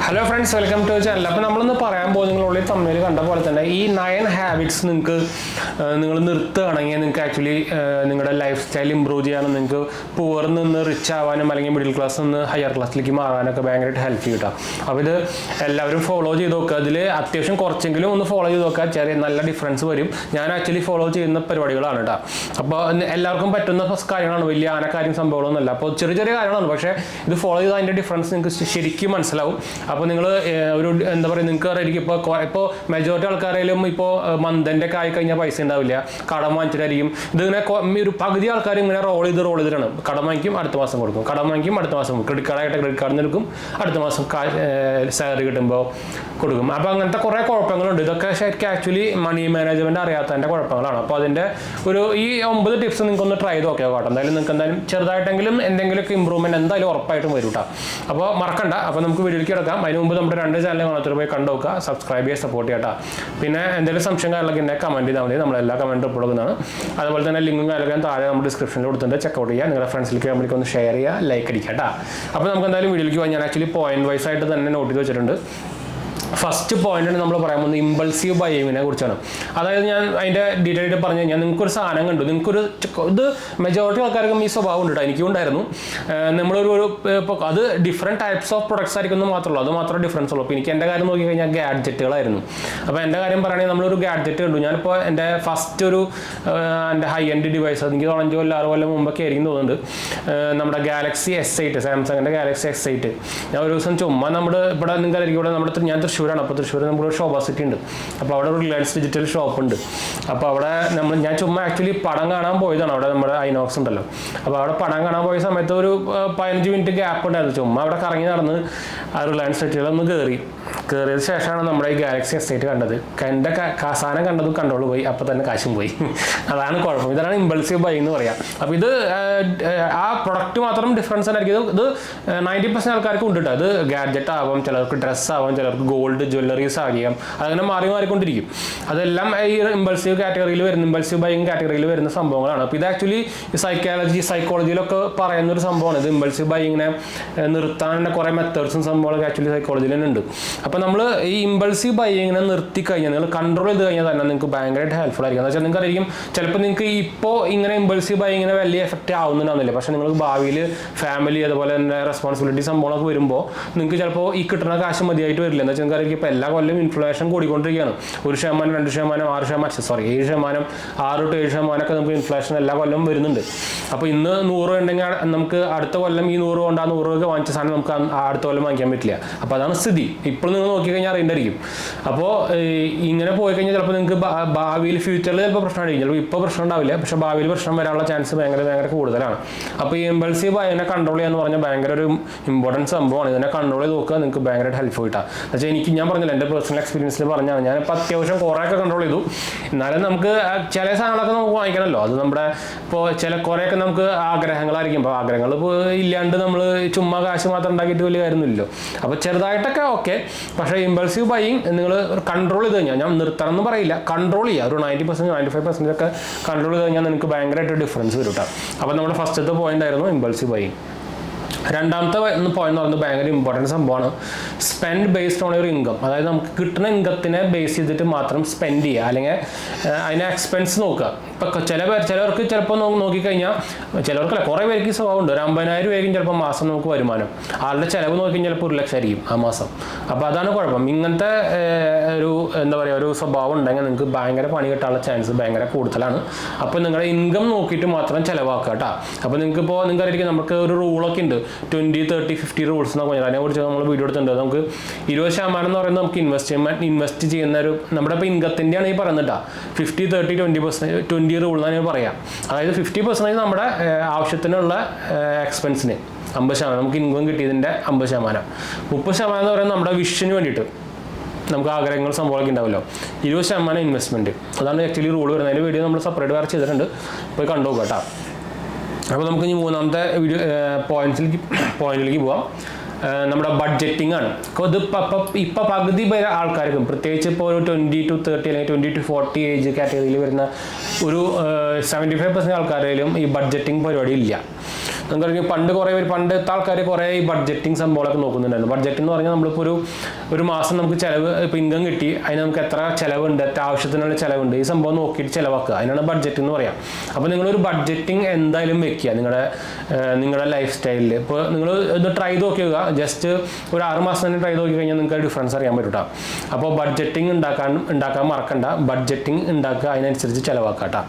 Hello friends, welcome to channel. അപ്പോൾ നമ്മളിന്ന് പറയാൻ പോകുന്നത് നിങ്ങളുള്ളിൽ തമ്മിൽ കണ്ട പോലെ തന്നെ ഈ 9 ഹാബിറ്റ്സ് നിങ്ങൾക്ക് നിങ്ങൾ നിർത്തുകയാണെങ്കിൽ നിങ്ങൾക്ക് ആക്ച്വലി നിങ്ങളുടെ ലൈഫ് സ്റ്റൈൽ ഇമ്പ്രൂവ് ചെയ്യാനും നിങ്ങൾക്ക് പൂവറിൽ നിന്ന് റിച്ച് ആവാനും അല്ലെങ്കിൽ മിഡിൽ ക്ലാസ് നിന്ന് ഹയർ ക്ലാസ്സിലേക്ക് മാറാനൊക്കെ ഭയങ്കരമായിട്ട് ഹെൽപ്പ് ചെയ്യും കേട്ടോ. അപ്പോൾ ഇത് എല്ലാവരും ഫോളോ ചെയ്ത് നോക്കുക. അതിൽ അത്യാവശ്യം കുറച്ചെങ്കിലും ഒന്ന് ഫോളോ ചെയ്ത് നോക്കുക. ചെറിയ നല്ല ഡിഫറൻസ് വരും. ഞാൻ ആക്ച്വലി ഫോളോ ചെയ്യുന്ന പരിപാടികളാണ് കേട്ടോ. അപ്പോൾ എല്ലാവർക്കും പറ്റുന്ന കാര്യങ്ങളാണ്, വലിയ ആനക്കാര്യം സംഭവങ്ങളൊന്നുമല്ല. അപ്പോൾ ചെറിയ ചെറിയ കാര്യങ്ങളാണ്, പക്ഷേ ഇത് ഫോളോ ചെയ്താൽ അതിൻ്റെ ഡിഫറൻസ് നിങ്ങൾക്ക് ശരിക്കും മനസ്സിലാവും. അപ്പോൾ നിങ്ങൾ ഒരു എന്താ പറയുക, നിങ്ങൾക്ക് അറിയായിരിക്കും ഇപ്പോൾ മെജോറിറ്റി ആൾക്കാരായാലും ഇപ്പോൾ മന്തിൻ്റെ ഒക്കെ ആയി കഴിഞ്ഞാൽ പൈസ ഉണ്ടാവില്ല, കടം വാങ്ങിച്ചിട്ടായിരിക്കും. ഇതിങ്ങനെ ഒരു പകുതി ആൾക്കാർ ഇങ്ങനെ റോൾ ചെയ്തിട്ടാണ്. കടം വാങ്ങിക്കും, അടുത്ത മാസം കൊടുക്കും, കടം വാങ്ങിക്കും, അടുത്ത മാസം കൊടുക്കും, ക്രെഡിറ്റ് കാർഡായിട്ട് ക്രെഡിറ്റ് കാർഡിൽ നിന്ന് എടുക്കും, അടുത്ത മാസം സാലറി കിട്ടുമ്പോൾ കൊടുക്കും. അപ്പോൾ അങ്ങനത്തെ കുറേ കുഴപ്പങ്ങളുണ്ട്. ഇതൊക്കെ ശരിക്കും ആക്ച്വലി മണി മാനേജ്മെൻറ്റ് അറിയാത്തതിൻ്റെ കുഴപ്പങ്ങളാണ്. അപ്പോൾ അതിൻ്റെ ഈ 9 ടിപ്സ് നിങ്ങൾക്കൊന്ന് ട്രൈ ചെയ്ത് നോക്കിയാൽ കേട്ടോ. എന്തായാലും നിങ്ങൾക്ക് എന്തായാലും ചെറുതായിട്ടെങ്കിലും എന്തെങ്കിലുമൊക്കെ ഇമ്പ്രൂവ്മെൻറ്റ് എന്തായാലും ഉറപ്പായിട്ടും വരും കേട്ടോ. അപ്പോൾ മറക്കണ്ട. അപ്പോൾ നമുക്ക് വീഡിയോയിലേക്ക് കിടക്കാം. അതിന് മുമ്പ് നമ്മുടെ 2 ചാനൽ കാണാത്തൊരു പോയി കണ്ടു നോക്കുക, സബ്സ്ക്രൈബ് ചെയ്യുക, സപ്പോർട്ട് ചെയ്യാം. പിന്നെ എന്തെങ്കിലും സംശയം കാര്യങ്ങളൊക്കെ ഉണ്ടെങ്കിൽ കമൻറ്റ് ചെയ്താൽ മതി. നമ്മളെല്ലാ കമൻറ്റും ഉൾപ്പെടുന്നതാണ്. അതുപോലെ തന്നെ ലിങ്കും കാര്യങ്ങളും താഴെ നമ്മുടെ ഡിസ്ക്രിപ്ഷനിൽ കൊടുത്തിട്ടുണ്ട്, ചെക്കൗട്ട് ചെയ്യുക. നിങ്ങളുടെ ഫ്രണ്ട്സിലേക്ക് കമ്പനിക്ക് ഒന്ന് ഷെയർ ചെയ്യുക, ലൈക്ക് അടിക്കുക കേട്ടോ. അപ്പോൾ നമുക്ക് എന്തായാലും വീഡിയോയിലേക്ക് പോകാം. ഞാൻ ആക്ച്വലി പോയിന്റ് വൈസ് ആയിട്ട് തന്നെ നോട്ട് ചെയ്ത് വെച്ചിട്ടുണ്ട്. ഫസ്റ്റ് പോയിന്റാണ് നമ്മൾ പറയാൻ പോകുന്നത് ഇമ്പൾസീവ് ബൈയിങ്ങിനെ കുറിച്ചാണ്. അതായത് ഞാൻ അതിൻ്റെ ഡീറ്റെയിൽ ആയിട്ട് പറഞ്ഞു കഴിഞ്ഞാൽ, നിങ്ങൾക്കൊരു സാധനം കണ്ടു, നിങ്ങൾക്കൊരു ഇത് മെജോറിറ്റി ആൾക്കാർക്കും ഈ സ്വഭാവം ഉണ്ട് കേട്ടോ. എനിക്കും ഉണ്ടായിരുന്നു. നമ്മളൊരു ഇപ്പോൾ അത് ഡിഫറെൻറ്റ് ടൈപ്സ് ഓഫ് പ്രൊഡക്ട്സ് ആയിരിക്കും മാത്രമേ ഉള്ളൂ, അത് മാത്രമേ ഡിഫറൻസ് ഉള്ളൂ. അപ്പോൾ എനിക്ക് എൻ്റെ കാര്യം നോക്കി കഴിഞ്ഞാൽ ഗാഡ്ജറ്റുകളായിരുന്നു. അപ്പോൾ എൻ്റെ കാര്യം പറയുകയാണെങ്കിൽ നമ്മളൊരു ഗാഡ്ജറ്റ് കണ്ടു. ഞാനിപ്പോൾ എൻ്റെ ഫസ്റ്റ് എൻ്റെ ഹൈ എൻഡ് ഡിവൈസ്, എനിക്ക് 5 കൊല്ലം 6 കൊല്ലം മുമ്പൊക്കെ ആയിരിക്കും തോന്നുന്നുണ്ട്, നമ്മുടെ ഗാലക്സി S8, സാംസങ്ങിൻ്റെ ഗാലക്സി S8. ഞാൻ ഒരു ദിവസം ചുമ്മാ ഇവിടെ നിങ്ങൾക്കായിരിക്കും, ഇവിടെ നമ്മുടെ ഞാൻ തൃശ്ശൂരാണ്. അപ്പോൾ തൃശ്ശൂർ നമ്മുടെ ഷോപ്പ് സിറ്റി ഉണ്ട്. അപ്പോൾ അവിടെ ഒരു റിലയൻസ് ഡിജിറ്റൽ ഷോപ്പ് ഉണ്ട്. അപ്പോൾ അവിടെ ഞാൻ ചുമ്മാ ആക്ച്വലി പടം കാണാൻ പോയതാണ്. അവിടെ നമ്മുടെ ഐനോക്സ് ഉണ്ടല്ലോ. അപ്പോൾ അവിടെ പടം കാണാൻ പോയ സമയത്ത് ഒരു 15 മിനിറ്റ് ഗ്യാപ്പ് ഉണ്ടായിരുന്നു. ചുമ്മാ അവിടെ കറങ്ങി നടന്ന് ആ റിലയൻസ് സിറ്റിയിലൊന്ന് കയറിയത് ശേഷമാണ് നമ്മുടെ ഈ ഗാലക്സി S8 കണ്ടത്. എൻ്റെ സാധനം കണ്ടതും കൺട്രോൾ പോയി, അപ്പോൾ തന്നെ കാശും പോയി. അതാണ് കുഴപ്പം. ഇതാണ് ഇമ്പൾസീവ് ബൈ എന്ന് പറയാം. അപ്പോൾ ഇത് ആ പ്രൊഡക്റ്റ് മാത്രം ഡിഫറൻസ് ആയിരിക്കും. ഇത് 90% ആൾക്കാർക്ക് ഉണ്ട് കേട്ടോ. ഇത് ഗാഡ്ജറ്റ് ആവാം, ചിലർക്ക് ഡ്രസ്സ് ആവാം, ചിലർക്ക് ഗോൾഡ് ജ്വല്ലറീസ് ആകിയാം, അതങ്ങനെ മാറിക്കൊണ്ടിരിക്കും. അതെല്ലാം ഈ ഇമ്പൾസീവ് കാറ്റഗറിയിൽ വരുന്ന, ഇമ്പൾസീവ് ബൈയിങ് കാറ്റഗറിയിൽ വരുന്ന സംഭവങ്ങളാണ്. അപ്പോൾ ഇത് ആക്ച്വലി സൈക്കോളജിയിലൊക്കെ പറയുന്ന ഒരു സംഭവമാണ്. ഇത് ഇമ്പൾസീവ് ബൈയിങ്ങിനെ നിർത്താൻ തന്നെ കുറേ മെത്തേഡ്സും സംഭവങ്ങളൊക്കെ ആക്ച്വലി സൈക്കോളജിയിൽ തന്നെ ഉണ്ട്. അപ്പോൾ നമ്മൾ ഈ ഇമ്പൾസീവ് ബൈയിങ്ങിനെ നിർത്തി കഴിഞ്ഞാൽ, നിങ്ങൾ കൺട്രോൾ ചെയ്ത് കഴിഞ്ഞാൽ തന്നെ നിങ്ങൾക്ക് ഭയങ്കരമായിട്ട് ഹെൽപ്ഫുൾ ആയിരിക്കും. എന്ന് വെച്ചാൽ നിങ്ങൾക്ക് അറിയാം, ചിലപ്പോൾ നിങ്ങൾക്ക് ഇപ്പോൾ ഇങ്ങനെ ഇമ്പൾസീവ് ബൈയിങ്ങിനെ വലിയ എഫക്റ്റ് ആവുന്നുണ്ടാവുന്നില്ല, പക്ഷേ നിങ്ങൾക്ക് ഭാവിയിൽ ഫാമിലി അതുപോലെ തന്നെ റെസ്പോൺസിബിലിറ്റി സംഭവങ്ങളൊക്കെ വരുമ്പോൾ നിങ്ങൾക്ക് ചിലപ്പോൾ ഈ കിട്ടുന്ന കാശ് മതിയായിട്ട് വരില്ല. എന്ന് വെച്ചാൽ നിങ്ങൾക്ക് ഇപ്പോൾ എല്ലാ കൊല്ലം ഇൻഫ്ലേഷൻ കൂടിക്കൊണ്ടിരിക്കുകയാണ്. 1%, 2%, 6%, 6-7% ഒക്കെ നമുക്ക് ഇൻഫ്ലേഷൻ എല്ലാ കൊല്ലം വരുന്നുണ്ട്. അപ്പോൾ ഇന്ന് 100 ഉണ്ടെങ്കിൽ നമുക്ക് അടുത്ത കൊല്ലം ഈ 100 കൊണ്ട് ആ 100 വാങ്ങിച്ച സാധനം നമുക്ക് അടുത്ത കൊല്ലം വാങ്ങിക്കാൻ പറ്റില്ല. അപ്പോൾ അതാണ് സ്ഥിതി. ഇപ്പോൾ നിങ്ങൾ നോക്കിക്കഴിഞ്ഞാൽ അറിയണ്ടായിരിക്കും. അപ്പോൾ ഇങ്ങനെ പോയി കഴിഞ്ഞാൽ ചിലപ്പോൾ നിങ്ങൾക്ക് ഭാവിയിൽ ഫ്യൂച്ചറിൽ ചിലപ്പോൾ പ്രശ്നമായിരിക്കും. ചിലപ്പോൾ ഇപ്പോൾ പ്രശ്നം ഉണ്ടാവില്ല, പക്ഷേ ഭാവിയിൽ പ്രശ്നം വരാനുള്ള ചാൻസ് ഭയങ്കര കൂടുതലാണ്. അപ്പോൾ ഈ ഇമ്പൾസീവ് ബൈയിനെ കൺട്രോൾ ചെയ്യാന്ന് പറഞ്ഞാൽ ഭയങ്കര ഒരു ഇമ്പോർട്ടൻറ്റ് സംഭവമാണ്. ഇതിനെ കൺട്രോൾ ചെയ്ത് നോക്കുക, നിങ്ങൾക്ക് ഭയങ്കരമായിട്ട് ഹെൽപ്ഫുൾ കിട്ടാം. എന്നുവെച്ചാൽ ഞാൻ പറഞ്ഞില്ല, എൻ്റെ പേഴ്സണൽ എക്സ്പീരിയൻസിൽ പറഞ്ഞാണ്. ഞാനിപ്പോൾ അത്യാവശ്യം കുറേയൊക്കെ കൺട്രോൾ ചെയ്തു. എന്നാലും നമുക്ക് ചില സാധനങ്ങളൊക്കെ നമുക്ക് വാങ്ങിക്കണമല്ലോ. അത് നമ്മുടെ ഇപ്പോൾ കുറേയൊക്കെ നമുക്ക് ആഗ്രഹങ്ങളായിരിക്കും. അപ്പോൾ ആഗ്രഹങ്ങൾ ഇപ്പോൾ ഇല്ലാണ്ട് നമ്മൾ ചുമ്മാ കാശ് മാത്രം ഉണ്ടാക്കിയിട്ട് വലിയ കാര്യമൊന്നുമില്ലല്ലോ. അപ്പോൾ ചെറുതായിട്ടൊക്കെ ഓക്കെ, പക്ഷേ ഇമ്പൾസീവ് ബൈയിങ് നിങ്ങൾ കൺട്രോൾ ചെയ്ത് കഴിഞ്ഞാൽ, ഞാൻ നിർത്തണം എന്ന് പറയില്ല, കൺട്രോൾ ചെയ്യുക. ഒരു 90%, 95% ഒക്കെ കൺട്രോൾ ചെയ്ത് കഴിഞ്ഞാൽ നിങ്ങൾക്ക് ഭയങ്കരമായിട്ട് ഡിഫറൻസ് വരും കേട്ടോ. അപ്പോൾ നമ്മുടെ ഫസ്റ്റത്തെ പോയിന്റ് ആയിരുന്നു ഇമ്പൾസീവ് ബൈയിങ്. രണ്ടാമത്തെ പോയിന്റ് എന്ന് പറയുന്നത് ഭയങ്കര ഇമ്പോർട്ടൻറ്റ് സംഭവമാണ്, spend based on your income. അതായത് നമുക്ക് കിട്ടുന്ന ഇൻകത്തിനെ ബേസ് ചെയ്തിട്ട് മാത്രം സ്പെൻഡ് ചെയ്യുക, അല്ലെങ്കിൽ അതിനെ എക്സ്പെൻസ് നോക്കുക. ഇപ്പം ചിലവർക്ക് ചിലപ്പോൾ നോക്കിക്കഴിഞ്ഞാൽ, ചിലവർക്കല്ല, കുറേ പേർക്ക് സ്വഭാവം ഉണ്ട്. ഒരു 50,000 രൂപയ്ക്കും ചിലപ്പോൾ മാസം നമുക്ക് വരുമാനം, ആളുടെ ചിലവ് നോക്കി ചിലപ്പോൾ 1 ലക്ഷം ആയിരിക്കും ആ മാസം. അപ്പോൾ അതാണ് കുഴപ്പം. ഇങ്ങനത്തെ എന്താ പറയുക, ഒരു സ്വഭാവം ഉണ്ടെങ്കിൽ നിങ്ങൾക്ക് ഭയങ്കര പണി കിട്ടാനുള്ള ചാൻസ് ഭയങ്കര കൂടുതലാണ്. അപ്പോൾ നിങ്ങളുടെ ഇൻകം നോക്കിയിട്ട് മാത്രം ചിലവാക്കുക കേട്ടോ. അപ്പോൾ നിങ്ങൾക്കറിയാം, നമുക്ക് ഒരു റൂളൊക്കെ ഉണ്ട്, 20, 30, 50 റൂൾസ് എന്നൊക്കെ പറഞ്ഞാൽ. അതിനെക്കുറിച്ച് നമ്മൾ വീഡിയോ എടുത്തിട്ടുണ്ട്. നമുക്ക് 20% എന്ന് പറയുന്നത് നമുക്ക് ഇൻവെസ്റ്റ് ചെയ്യുന്ന ഒരു നമ്മുടെ ഇപ്പോൾ ഇൻകത്തിൻ്റെയാണ് ഈ പറയുന്നത് കേട്ടോ. 50, 30, 20 റൂൾ എന്നാണ് പറയാം. അതായത് 50% നമ്മുടെ ആവശ്യത്തിനുള്ള എക്സ്പെൻസിന്, 50% നമുക്ക് ഇൻകം കിട്ടിയതിൻ്റെ 50%. 30% എന്ന് പറയുന്നത് നമ്മുടെ വിഷന് വേണ്ടിയിട്ട്, നമുക്ക് ആഗ്രഹങ്ങൾ സംഭവമൊക്കെ ഉണ്ടാവുമല്ലോ. 20% ഇൻവെസ്റ്റ്മെൻറ്റ്. അതാണ് ആക്ച്വലി റൂൾ വരുന്നത്. അതിൻ്റെ വീഡിയോ നമ്മൾ സെപ്പറേറ്റ് വേറെ ചെയ്തിട്ടുണ്ട്, പോയി കണ്ടു കേട്ടോ. അപ്പോൾ നമുക്ക് ഇനി മൂന്നാമത്തെ പോയിന്റിലേക്ക് പോവാം. നമ്മുടെ ബഡ്ജറ്റിംഗ് ആണ്. ഇത് ഇപ്പോൾ പകുതി ആൾക്കാർക്കും, പ്രത്യേകിച്ച് ഇപ്പോൾ ഒരു 20 to 30 അല്ലെങ്കിൽ 20 to 40 ഏജ് കാറ്റഗറിയിൽ വരുന്ന ഒരു 75% ആൾക്കാരിലും ഈ ബഡ്ജറ്റിംഗ് പരിപാടി ഇല്ല. നിങ്ങൾക്ക് പണ്ടത്തെ ആൾക്കാർ കുറേ ഈ ബഡ്ജറ്റിംഗ് സംഭവങ്ങളൊക്കെ നോക്കുന്നുണ്ടായിരുന്നു. ബഡ്ജറ്റ് എന്ന് പറഞ്ഞാൽ നമ്മളിപ്പോൾ ഒരു മാസം നമുക്ക് ചിലവ് ഇപ്പോൾ ഇൻകം കിട്ടി, അതിന് നമുക്ക് എത്ര ചിലവുണ്ട്, എത്ര ആവശ്യത്തിനുള്ള ചിലവുണ്ട്, ഈ സംഭവം നോക്കിയിട്ട് ചിലവാക്കുക, അതിനാണ് ബഡ്ജറ്റ് എന്ന് പറയാം. അപ്പോൾ നിങ്ങളൊരു ബഡ്ജറ്റിംഗ് എന്തായാലും വെക്കുക നിങ്ങളുടെ ലൈഫ് സ്റ്റൈലിൽ. ഇപ്പോൾ നിങ്ങൾ ഇത് ട്രൈ ചെയ്ത് നോക്കുക, ജസ്റ്റ് ഒരു 6 മാസം തന്നെ ട്രൈ ചെയ്ത് നോക്കി കഴിഞ്ഞാൽ നിങ്ങൾക്ക് ഡിഫറൻസ് അറിയാൻ പറ്റും കേട്ടോ. അപ്പോൾ ബഡ്ജറ്റിംഗ് ഉണ്ടാക്കാൻ മറക്കണ്ട, ബഡ്ജറ്റിംഗ് ഉണ്ടാക്കുക, അതിനനുസരിച്ച് ചിലവാക്കുക കേട്ടോ.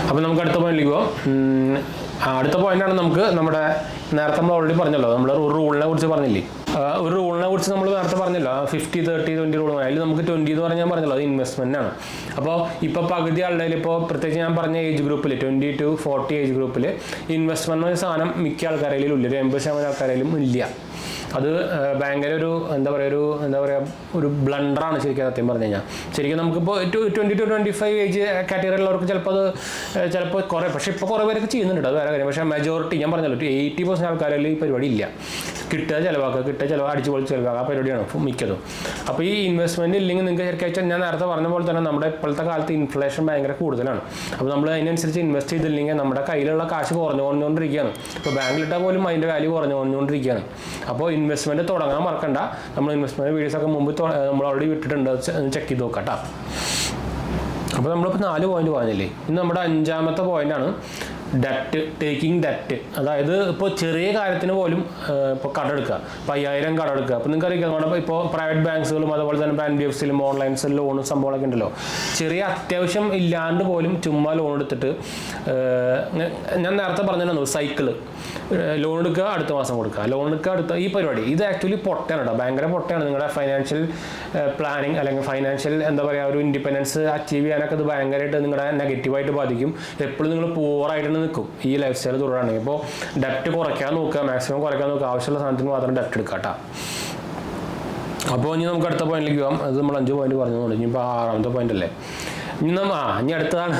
അപ്പോൾ നമുക്ക് അടുത്ത പോയിന്റിലേക്ക് പോകാം. അടുത്ത പോയിന്റാണ് നമ്മുടെ നേരത്തെ നമ്മൾ ഓൾറെഡി പറഞ്ഞല്ലോ, നമ്മൾ ഒരു റൂളിനെ കുറിച്ച് പറഞ്ഞില്ലേ, ഒരു റൂളിനെ കുറിച്ച് നമ്മൾ നേരത്തെ പറഞ്ഞല്ലോ, 50-30-20 റൂൾ. അതിൽ നമുക്ക് 20 എന്ന് പറഞ്ഞാൽ പറഞ്ഞല്ലോ, അത് ഇൻവെസ്റ്റ്മെന്റ് ആണ്. അപ്പോൾ ഇപ്പോൾ പകുതി ആളുടെ ഇപ്പോൾ പ്രത്യേകിച്ച് ഞാൻ പറഞ്ഞ ഏജ് ഗ്രൂപ്പിൽ 20 to 40 ഏജ് ഗ്രൂപ്പിൽ ഇൻവെസ്റ്റ്മെന്റ് എന്ന സാധനം മിക്ക ആൾക്കാരിലും ഇല്ല, ഒരു 80% ആൾക്കാരിലും ഇല്ല. അത് ഭയങ്കര എന്താ പറയുക ബ്ലണ്ടറാണ് ശരിക്കും സത്യം പറഞ്ഞു കഴിഞ്ഞാൽ. ശരിക്കും നമുക്കിപ്പോൾ 20 to 25 ഏജ് കാറ്റഗറി ഉള്ളവർക്ക് ചിലപ്പോൾ കുറേ, പക്ഷേ ഇപ്പോൾ കുറേ പേരൊക്കെ ചെയ്യുന്നുണ്ട്, അത് വേറെ കാര്യം. പക്ഷേ മെജോറിറ്റി ഞാൻ പറഞ്ഞല്ലോ 80% ആൾക്കാരിൽ ഈ പരിപാടി ഇല്ല. കിട്ടുക ചിലവാക്കുക അടിച്ചു പൊളിച്ച് ചിലവാക്കുക, ആ പരിപാടിയാണ് മിക്കതും. അപ്പോൾ ഈ ഇൻവെസ്റ്റ്മെന്റ് ഇല്ലെങ്കിൽ നിങ്ങൾക്ക് ശരിക്കും ഞാൻ നേരത്തെ പറഞ്ഞ പോലെ തന്നെ നമ്മുടെ ഇപ്പോഴത്തെ കാലത്ത് ഇൻഫ്ലേഷൻ ഭയങ്കര കൂടുതലാണ്. അപ്പോൾ നമ്മൾ അതിനനുസരിച്ച് ഇൻവെസ്റ്റ് ചെയ്തില്ലെങ്കിൽ നമ്മുടെ കയ്യിലുള്ള കാശ് കുറഞ്ഞുകൊണ്ടിരിക്കുകയാണ്. ഇപ്പോൾ ബാങ്കിലിട്ടാൽ പോലും അതിൻ്റെ വാല്യൂ കുറഞ്ഞുകൊണ്ടിരിക്കുകയാണ്. അപ്പോൾ ഇൻവെസ്റ്റ്മെന്റ് തുടങ്ങാൻ മറക്കണ്ട. നമ്മൾ ഇൻവെസ്റ്റ്മെന്റ് വീഡിയോസൊക്കെ മുമ്പ് നമ്മൾ ഓൾറെഡി വിട്ടിട്ടുണ്ട്, ചെക്ക് ചെയ്ത് നോക്കാം കേട്ടോ. അപ്പോൾ നമ്മളിപ്പോൾ 4 പോയിന്റ് പറഞ്ഞില്ലേ, ഇന്ന് നമ്മുടെ 5ാമത്തെ പോയിന്റാണ് ടേക്കിംഗ് ഡെറ്റ്. അതായത് ഇപ്പോൾ ചെറിയ കാര്യത്തിന് പോലും ഇപ്പോൾ കടമെടുക്കുക, ഇപ്പോൾ 5000 കടമെടുക്കുക. അപ്പോൾ നിങ്ങൾക്ക് അറിയാം നമ്മുടെ ഇപ്പോൾ പ്രൈവറ്റ് ബാങ്ക്സുകളും അതുപോലെ തന്നെ NBFCയിലും ഓൺലൈൻസിലും ലോണും സംഭവങ്ങളൊക്കെ ഉണ്ടല്ലോ. ചെറിയ അത്യാവശ്യം ഇല്ലാണ്ട് പോലും ചുമ്മാ ലോൺ എടുത്തിട്ട്, ഞാൻ നേരത്തെ പറഞ്ഞിരുന്നു സൈക്കിള്, ലോൺ എടുക്കുക അടുത്ത മാസം കൊടുക്കുക, ലോൺ എടുക്കുക ഈ പരിപാടി, ഇത് ആക്ച്വലി പൊട്ടയാണ് കേട്ടോ, ഭയങ്കര പൊട്ടയാണ്. നിങ്ങളുടെ ഫൈനാൻഷ്യൽ പ്ലാനിങ് അല്ലെങ്കിൽ ഫൈനാൻഷ്യൽ എന്താ പറയുക ഒരു ഇൻഡിപെൻഡൻസ് അച്ചീവ് ചെയ്യാനൊക്കെ ഇത് ഭയങ്കരമായിട്ട് നിങ്ങളുടെ നെഗറ്റീവായിട്ട് ബാധിക്കും. എപ്പോഴും നിങ്ങൾ പൂവറായിട്ട് നിൽക്കും ഈ ലൈഫ് സ്റ്റൈൽ തുടരുകയാണെങ്കിൽ. ഇപ്പോൾ ഡെറ്റ് കുറയ്ക്കാൻ നോക്കുക, മാക്സിമം കുറയ്ക്കാൻ നോക്കുക, ആവശ്യമുള്ള സാധനത്തിന് മാത്രം ഡെറ്റ് എടുക്കുക കേട്ടോ. അപ്പോൾ ഇനി നമുക്ക് അടുത്ത പോയിന്റിലേക്ക് പോകാം. അത് നമ്മൾ 5 പോയിന്റ് പറഞ്ഞു, ഇനിയിപ്പോൾ 6ാമത്തെ പോയിന്റ് അല്ലേ. ഇനി അടുത്തതാണ്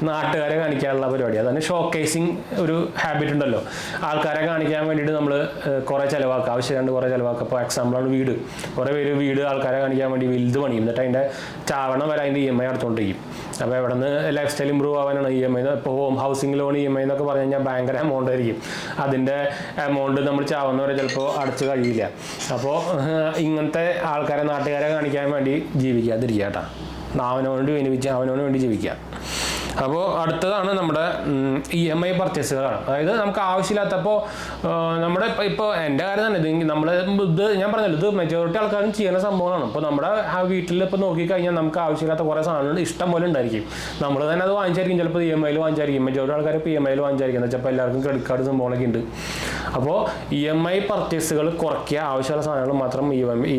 നാട്ടുകാരെ കാണിക്കാനുള്ള പരിപാടി. അതാണ് ഷോക്കേസിങ് ഒരു ഹാബിറ്റ് ഉണ്ടല്ലോ, ആൾക്കാരെ കാണിക്കാൻ വേണ്ടിയിട്ട് നമ്മൾ കുറേ ചിലവാക്കുക, ആവശ്യമില്ലാണ്ട് കുറേ ചിലവാക്കുക. ഇപ്പോൾ എക്സാമ്പിളാണ് കുറേ പേര് വീട് ആൾക്കാരെ കാണിക്കാൻ വേണ്ടി വലുത് പണിയും, എന്നിട്ട് അതിൻ്റെ ചാവണം വരെ അതിൻ്റെ EMI അടച്ചുകൊണ്ടിരിക്കും. അപ്പോൾ എവിടെ നിന്ന് ലൈഫ് സ്റ്റൈൽ ഇമ്പ്രൂവ് ആവാനാണ് EMI. ഇപ്പോൾ ഹൗസിംഗ് ലോൺ EMI എന്നൊക്കെ പറഞ്ഞു കഴിഞ്ഞാൽ ഭയങ്കര എമൗണ്ട് ആയിരിക്കും. അതിൻ്റെ എമൗണ്ട് നമ്മൾ ചാവുന്നവരെ ചിലപ്പോൾ അടച്ചു കഴിയില്ല. അപ്പോൾ ഇങ്ങനത്തെ ആൾക്കാരെ നാട്ടുകാരെ കാണിക്കാൻ വേണ്ടി ജീവിക്കാതിരിക്കുക കേട്ടോ. അവനോട് വേണ്ടി ജീവിക്കുക. അപ്പോൾ അടുത്തതാണ് നമ്മുടെ EMI പർച്ചേസുകളാണ്. അതായത് നമുക്ക് ആവശ്യമില്ലാത്തപ്പോൾ നമ്മുടെ ഇപ്പോൾ എൻ്റെ കാര്യം തന്നെ ഇത് ഞാൻ പറഞ്ഞല്ലോ, ഇത് മെജോറിറ്റി ആൾക്കാരും ചെയ്യുന്ന സംഭവമാണ്. ഇപ്പോൾ നമ്മുടെ ആ വീട്ടിൽ ഇപ്പോൾ നോക്കിക്കഴിഞ്ഞാൽ നമുക്ക് ആവശ്യമില്ലാത്ത കുറേ സാധനങ്ങൾ ഇഷ്ടം പോലെ ഉണ്ടായിരിക്കും. നമ്മൾ തന്നെ അത് വാങ്ങിച്ചായിരിക്കും, ചിലപ്പോൾ EMIയിൽ വാങ്ങിച്ചായിരിക്കും. മെജോറിറ്റി ആൾക്കാർ ഇപ്പോൾ EMIയിൽ വാങ്ങിച്ചായിരിക്കും, ചിലപ്പോൾ എല്ലാവർക്കും ക്രെഡിറ്റ് കാർഡ് സംഭവങ്ങളൊക്കെ ഉണ്ട്. അപ്പോൾ EMI പർച്ചേസുകൾ കുറയ്ക്കുക, ആവശ്യമുള്ള സാധനങ്ങൾ മാത്രം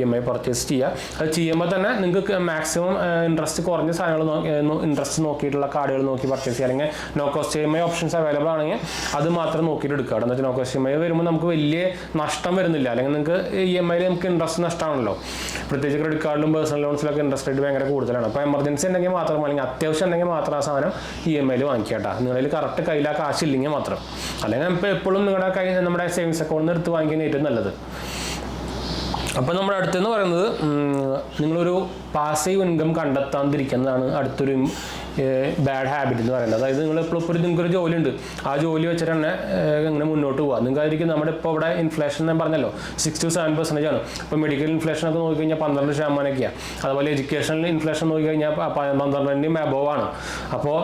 EMI പർച്ചേസ് ചെയ്യുക. അത് ചെയ്യുമ്പോൾ തന്നെ നിങ്ങൾക്ക് മാക്സിമം ഇൻട്രസ്റ്റ് കുറഞ്ഞ സാധനങ്ങൾ ഇൻട്രസ്റ്റ് നോക്കിയിട്ടുള്ള കാർഡുകൾ നോക്കി പർച്ചേസ് ചെയ്യുക. അല്ലെങ്കിൽ no cost EMI options available ആണെങ്കിൽ അത് മാത്രം നോക്കിയിട്ട് എടുക്കുക. എന്ന് വെച്ചാൽ നോ കോസ്റ്റ് EMI വരുമ്പോൾ നമുക്ക് വലിയ നഷ്ടം വരുന്നില്ല. അല്ലെങ്കിൽ നിങ്ങൾക്ക് EMIയിൽ നമുക്ക് ഇൻട്രസ്റ്റ് നഷ്ടമാണല്ലോ, പ്രത്യേകിച്ച് ക്രെഡിറ്റ് കാർഡിലും പേഴ്സണൽ ലോൺസിലൊക്കെ ഇൻട്രസ്റ്റ് റേറ്റ് ഭയങ്കര കൂടുതലാണ്. അപ്പോൾ എമർജൻസി ഉണ്ടെങ്കിൽ മാത്രം, അല്ലെങ്കിൽ അത്യാവശ്യം ഉണ്ടെങ്കിൽ മാത്രം ആ സാധനം EMIയിൽ വാങ്ങിക്കുക കേട്ടോ. നിങ്ങളിൽ കറക്റ്റ് കയ്യിൽ ആ കാശില്ലെങ്കിൽ മാത്രം. അല്ലെങ്കിൽ ഇപ്പോൾ എപ്പോഴും നിങ്ങളുടെ നമ്മുടെ സേവിങ്സ് അക്കൗണ്ടിൽ നിന്ന് എടുത്ത് വാങ്ങിക്കാൻ ഏറ്റവും നല്ലത്. അപ്പോൾ നമ്മുടെ അടുത്തെന്ന് പറയുന്നത് നിങ്ങളൊരു പാസീവ് ഇൻകം കണ്ടെത്താതിരിക്കുന്നതാണ് അടുത്തൊരു ബാഡ് ഹാബിറ്റ് എന്ന് പറയുന്നത്. അതായത് നിങ്ങൾക്കൊരു ജോലി ഉണ്ട്, ആ ജോലി വെച്ചിട്ട് തന്നെ ഇങ്ങനെ മുന്നോട്ട് പോകാം. നിങ്ങൾക്കായിരിക്കും നമ്മുടെ ഇപ്പോൾ ഇവിടെ ഇൻഫ്ലേഷൻ ഞാൻ പറഞ്ഞല്ലോ 6 to 7% ആണ്. ഇപ്പോൾ മെഡിക്കൽ ഇൻഫ്ലേഷനൊക്കെ നോക്കിക്കഴിഞ്ഞാൽ 12% അതുപോലെ എഡ്യൂക്കേഷണൽ ഇൻഫ്ലേഷൻ നോക്കിക്കഴിഞ്ഞാൽ 12% അബോവ് ആണ്. അപ്പോൾ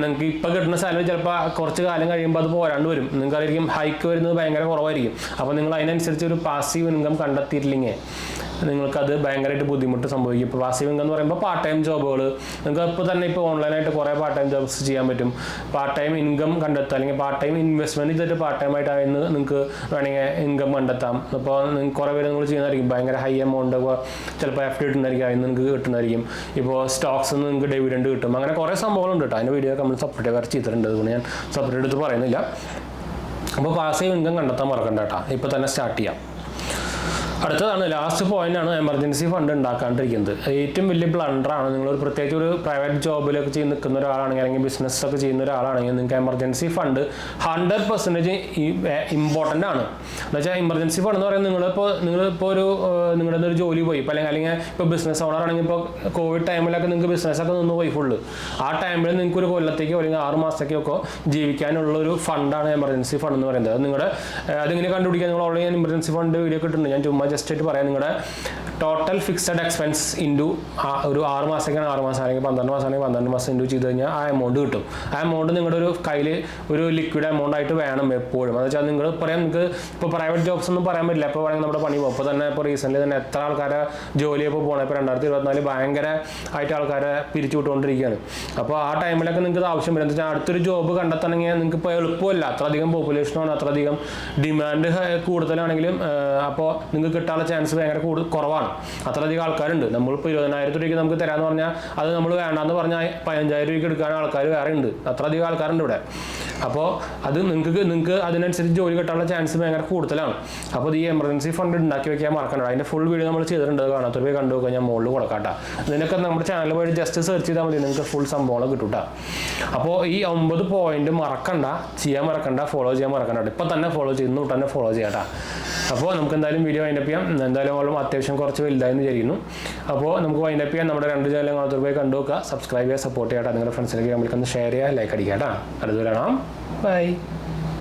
നിങ്ങൾക്ക് ഇപ്പോൾ കിട്ടുന്ന സാലറി ചിലപ്പോൾ കുറച്ച് കാലം കഴിയുമ്പോൾ അത് പോരാണ്ട് വരും. നിങ്ങൾക്കായിരിക്കും ഹൈക്ക് വരുന്നത് ഭയങ്കര കുറവായിരിക്കും. അപ്പോൾ നിങ്ങൾ അതിനനുസരിച്ച് ഒരു പാസീവ് ഇൻകം കണ്ടെത്തിയിട്ടില്ലെങ്കിൽ നിങ്ങൾക്കത് ഭയങ്കരമായിട്ട് ബുദ്ധിമുട്ട് സംഭവിക്കും. ഇപ്പോൾ പാസീവ് ഇൻകം എന്ന് പറയുമ്പോൾ പാർട്ട് ടൈം ജോബുകൾ നിങ്ങൾക്ക് ഇപ്പോൾ തന്നെ ഇപ്പോൾ ഓൺലൈനായിട്ട് കുറേ പാർട്ട് ടൈം ജോബ്സ് ചെയ്യാൻ പറ്റും. പാർട്ട് ടൈം ഇൻകം കണ്ടെത്തുക, അല്ലെങ്കിൽ പാർട്ട് ടൈം ഇൻവെസ്റ്റ്മെൻറ്റ് ചെയ്തിട്ട് പാർട്ട് ടൈം ആയിട്ട് അതിന് നിങ്ങൾക്ക് വേണമെങ്കിൽ ഇൻകം കണ്ടെത്താം. അപ്പോൾ കുറേ പേര് നിങ്ങൾ ചെയ്യുന്നതായിരിക്കും ഭയങ്കര ഹൈ എമൗണ്ട്, ചിലപ്പോൾ FD കിട്ടുന്നതായിരിക്കും, അതിന് നിങ്ങൾക്ക് കിട്ടുന്നതായിരിക്കും. ഇപ്പോൾ സ്റ്റോക്സ് നിന്ന് നിങ്ങൾക്ക് ഡിവിഡൻഡ് കിട്ടും. അങ്ങനെ കുറേ സംഭവങ്ങളുണ്ട് കേട്ടോ. അതിൻ്റെ വീഡിയോ നമ്മൾ സെപ്പറേറ്റ് വേറെ ചെയ്തിട്ടുണ്ട്, അതുകൊണ്ട് ഞാൻ സെപ്പറേറ്റ് എടുത്ത് പറയുന്നില്ല. അപ്പോൾ പാസീവ് ഇൻകം കണ്ടെത്താൻ മറക്കണ്ട കേട്ടോ, ഇപ്പോൾ തന്നെ സ്റ്റാർട്ട് ചെയ്യാം. അടുത്തതാണ് ലാസ്റ്റ് പോയിന്റാണ് എമർജൻസി ഫണ്ട് ഉണ്ടാക്കാണ്ടിരിക്കുന്നത്. ഏറ്റവും വലിയ ബ്ലണ്ടറാണ്. നിങ്ങളൊരു പ്രത്യേകിച്ച് ഒരു പ്രൈവറ്റ് ജോബിലൊക്കെ ചെയ്ത് നിൽക്കുന്ന ഒരാളാണെങ്കിൽ അല്ലെങ്കിൽ ബിസിനസ് ഒക്കെ ചെയ്യുന്ന ഒരാളാണെങ്കിൽ നിങ്ങൾക്ക് എമർജൻസി ഫണ്ട് 100% ഇമ്പോർട്ടൻ്റ് ആണ്. എന്ന് വെച്ചാൽ എമർജൻസി ഫണ്ട് എന്ന് പറയുന്നത് നിങ്ങളിപ്പോൾ നിങ്ങളുടെ ഒരു ജോലി പോയി ഇപ്പോൾ അല്ലെങ്കിൽ ഇപ്പോൾ ബിസിനസ് ഓണർ ആണെങ്കിൽ ഇപ്പോൾ കോവിഡ് ടൈമിലൊക്കെ നിങ്ങൾക്ക് ബിസിനസ്സൊക്കെ നിന്ന് പോയി ഫുള്ള്. ആ ടൈമിൽ നിങ്ങൾക്ക് ഒരു കൊല്ലത്തേക്കോ അല്ലെങ്കിൽ 6 മാസത്തേക്കോ ജീവിക്കാനുള്ള ഒരു ഫണ്ടാണ് എമർജൻസി ഫണ്ട് എന്ന് പറയുന്നത്. അതിങ്ങനെ കണ്ടുപിടിക്കാൻ നിങ്ങൾ ഓൾറെഡി ഞാൻ എമർജൻസി ഫണ്ട് വീഡിയോ കിട്ടുന്നുണ്ട്. ഞാൻ ചുമ്മാ ജസ്റ്റ് ആയിട്ട് പറയാം. നിങ്ങളുടെ ടോട്ടൽ ഫിക്സഡ് എക്സ്പെൻസ് ഇൻറ്റു ഒരു 6 മാസത്തേക്കാണ് 6 മാസം അല്ലെങ്കിൽ 12 മാസം അല്ലെങ്കിൽ 12 മാസം ഇൻറ്റു ചെയ്ത് കഴിഞ്ഞാൽ ആ എമൗണ്ട് കിട്ടും. ആ എമൗണ്ട് നിങ്ങളുടെ ഒരു കയ്യിൽ ഒരു ലിക്വിഡ് എമൗണ്ട് ആയിട്ട് വേണം എപ്പോഴും. എന്ന് വെച്ചാൽ നിങ്ങൾ പറയാം നിങ്ങൾക്ക് ഇപ്പോൾ പ്രൈവറ്റ് ജോബ്സ് ഒന്നും പറയാൻ പറ്റില്ല. ഇപ്പോൾ വേണമെങ്കിൽ നമ്മുടെ പണി പോകും. ഇപ്പോൾ തന്നെ ഇപ്പോൾ റീസെൻ്റ് തന്നെ എത്ര ആൾക്കാരെ ജോലി ഇപ്പോൾ പോകണം. ഇപ്പോൾ 2024 ഭയങ്കര ആയിട്ട് ആൾക്കാരെ പിരിച്ചു വിട്ടുകൊണ്ടിരിക്കുകയാണ്. അപ്പോൾ ആ ടൈമിലൊക്കെ നിങ്ങൾക്ക് ഇത് ആവശ്യം വരും. എന്ന് വെച്ചാൽ അടുത്തൊരു ജോബ് കണ്ടെത്തണമെങ്കിൽ നിങ്ങൾക്ക് ഇപ്പോൾ എളുപ്പമല്ല. അത്രയധികം പോപ്പുലേഷനാണ്, അത്രയധികം ഡിമാൻഡ് കൂടുതലാണെങ്കിലും അപ്പോൾ നിങ്ങൾക്ക് കിട്ടാനുള്ള ചാൻസ് ഭയങ്കര കുറവാണ്. അത്രയധികം ആൾക്കാരുണ്ട്. നമ്മളിപ്പോൾ 20,000 രൂപയ്ക്ക് നമുക്ക് തരാമെന്ന് പറഞ്ഞാൽ അത് നമ്മൾ വേണ്ടാന്ന് പറഞ്ഞാൽ 15,000 രൂപയ്ക്ക് എടുക്കാൻ ആൾക്കാർ വേറെ ഉണ്ട്. അത്രയധികം ആൾക്കാരുണ്ട് ഇവിടെ. അപ്പോൾ അത് നിങ്ങൾക്ക് അതിനനുസരിച്ച് ജോലി കിട്ടാനുള്ള ചാൻസ് ഭയങ്കര കൂടുതലാണ്. അപ്പോൾ ഈ എമർജൻസി ഫണ്ട് ഉണ്ടാക്കി വെക്കാൻ മറക്കണ്ട. അതിൻ്റെ ഫുൾ വീഡിയോ നമ്മൾ ചെയ്തിട്ടുണ്ട്. കാണാത്തൊരു പോയി കണ്ടു നോക്കുക. ഞാൻ മുകളിൽ കൊടുക്കാട്ടോ. ഇതിനൊക്കെ നമ്മുടെ ചാനൽ പോയി ജസ്റ്റ് സെർച്ച് ചെയ്താൽ മതി. നിങ്ങൾക്ക് ഫുൾ സംഭവങ്ങൾ കിട്ടും കേട്ടോ. അപ്പോൾ ഈ 9 പോയിന്റ് ചെയ്യാൻ മറക്കണ്ട, ഫോളോ ചെയ്യാൻ മറക്കണ്ട. ഇപ്പം തന്നെ ഫോളോ ചെയ്യുന്നു, തന്നെ ഫോളോ ചെയ്യാം കേട്ടോ. അപ്പോൾ നമുക്ക് എന്തായാലും വീഡിയോ വൈൻഡപ്പ് ചെയ്യാം. എന്തായാലും അത്യാവശ്യം കുറച്ച് വലുതായെന്ന് വിചാരിക്കുന്നു. അപ്പോൾ നമുക്ക് വൈൻഡപ്പ് ചെയ്യാം. നമ്മുടെ 2 ചാനൽ കാണാത്തൊരു പോയി കണ്ടു നോക്കുക, സബ്സ്ക്രൈബ് ചെയ്യുക, സപ്പോർട്ട് ചെയ്യാം. നിങ്ങളുടെ ഫ്രണ്ട്സിലേക്ക് നമ്മൾക്കൊന്ന് ഷെയർ ചെയ്യുക, ലൈക്ക് അടിക്കാം കേട്ടോ. അടുത്ത കാണാം. ബൈ.